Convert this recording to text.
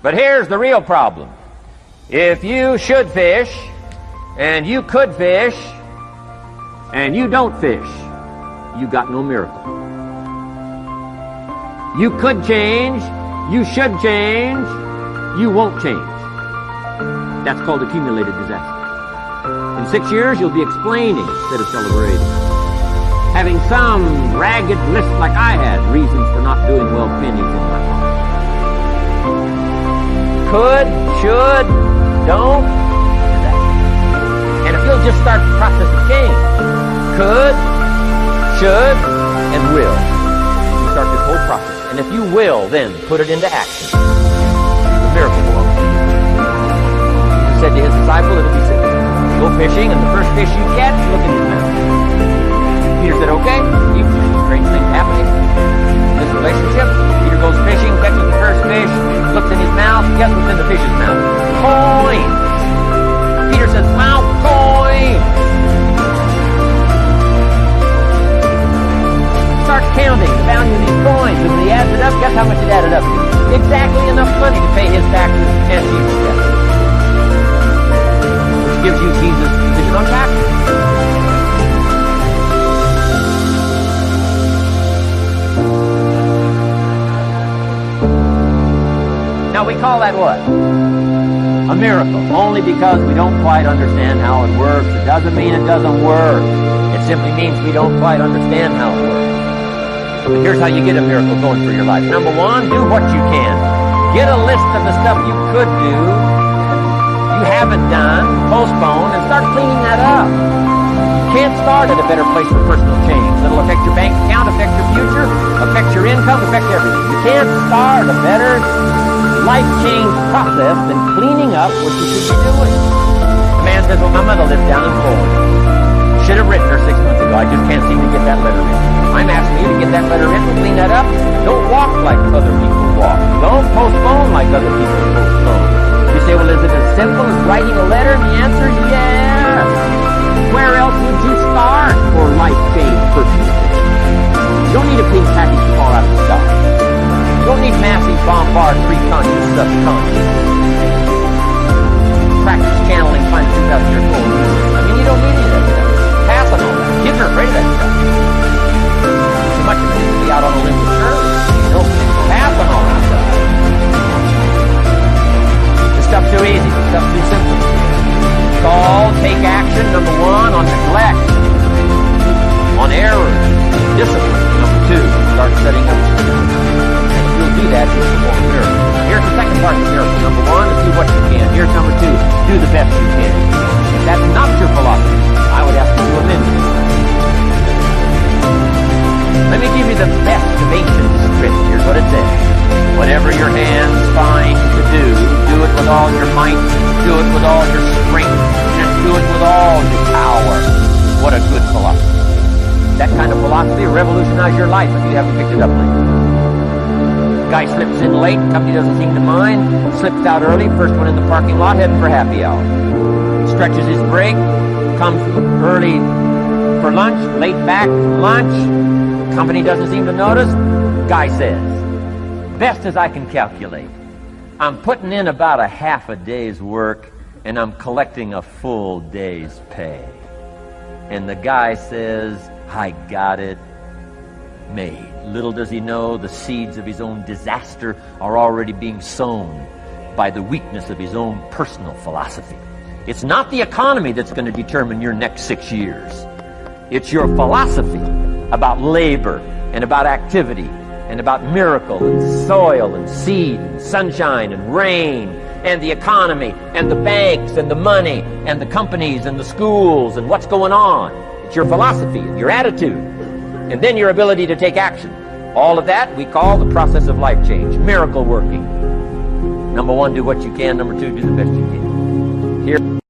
But here's the real problem. If you should fish, and you could fish, and you don't fish, you got no miracle. You could change, you should change, you won't change. That's called accumulated disaster. In 6 years, you'll be explaining instead of celebrating. Having some ragged list like I had, reasons for not doing well pennies in my life. Could, should, don't, disaster. And if you'll just start the process of change, could, should, and will. You start this whole process. And if you will, then put it into action. The miracle belongs to you. He said to his disciple, it'll be simple. Go fishing, and the first fish you catch, look in his mouth. Peter said, okay. Even strange things happening in this relationship. Peter goes fishing, catches the first fish, looks in his mouth, guess what's in the fish's mouth? Coins. Peter says, wow, coins. Starts counting the value of these coins, and when he adds it up, guess how much it added up to? Exactly enough money to pay his taxes and Jesus' debt. Which gives you Jesus' position on taxes. Now we call that what? A miracle. Only because we don't quite understand how it works. It doesn't mean it doesn't work. It simply means we don't quite understand how it works. But here's how you get a miracle going for your life. Number one, do what you can. Get a list of the stuff you could do, you haven't done, postpone, and start cleaning that up. You can't start at a better place for personal change. It'll affect your bank account, affect your future, affect your income, affect everything. You can't start a better life change process than cleaning up what you should be doing. The man says, well, my mother lives down in Florida. Should have written her 6 months ago. I just can't seem to get that letter written. I'm asking you to get that letter written, clean that up. Don't walk like other people walk. Don't postpone like other people postpone. You say, well, is it as simple as writing a letter? And the answer is yes. Where else would you start for life change personal change? You don't need a pink package to fall out of the sky. You don't need massive bombard pre-conscious subconscious. Practice channeling, find 2,000 years old. I mean, you don't need any of that stuff. Pass on all that. Kids are afraid of that stuff. Too much of it needs to be out on a limb with Shirley. You know, pass on all that stuff. This stuff's too easy. This stuff's too simple. Call, take action, number one, on neglect, on errors, discipline. Number two, start setting up systems. And if you'll do that, you'll perform a miracle. Here's the second part of the miracle. Number one is do what you can. Here's number two, do the best you can. If that's not your philosophy, I would ask you to amend it. Let me give you the best of ancient script. Here's what it says. Whatever your hands find to do it with all your might, do it with all your strength, and do it with all your power. What a good philosophy. That kind of philosophy will revolutionize your life if you haven't picked it up lately. Guy slips in late, company doesn't seem to mind, slips out early, first one in the parking lot, heading for happy hour. Stretches his break, comes early for lunch, late back from lunch, company doesn't seem to notice. Guy says, best as I can calculate, I'm putting in about a half a day's work and I'm collecting a full day's pay. And the guy says, I got it made. Little does he know the seeds of his own disaster are already being sown by the weakness of his own personal philosophy. It's not the economy that's going to determine your next 6 years. It's your philosophy about labor and about activity and about miracle and soil and seed and sunshine and rain and the economy and the banks and the money and the companies and the schools and what's going on. It's your philosophy and your attitude and then your ability to take action. All of that we call the process of life change, miracle working. Number one, do what you can. Number two, do the best you can. Here.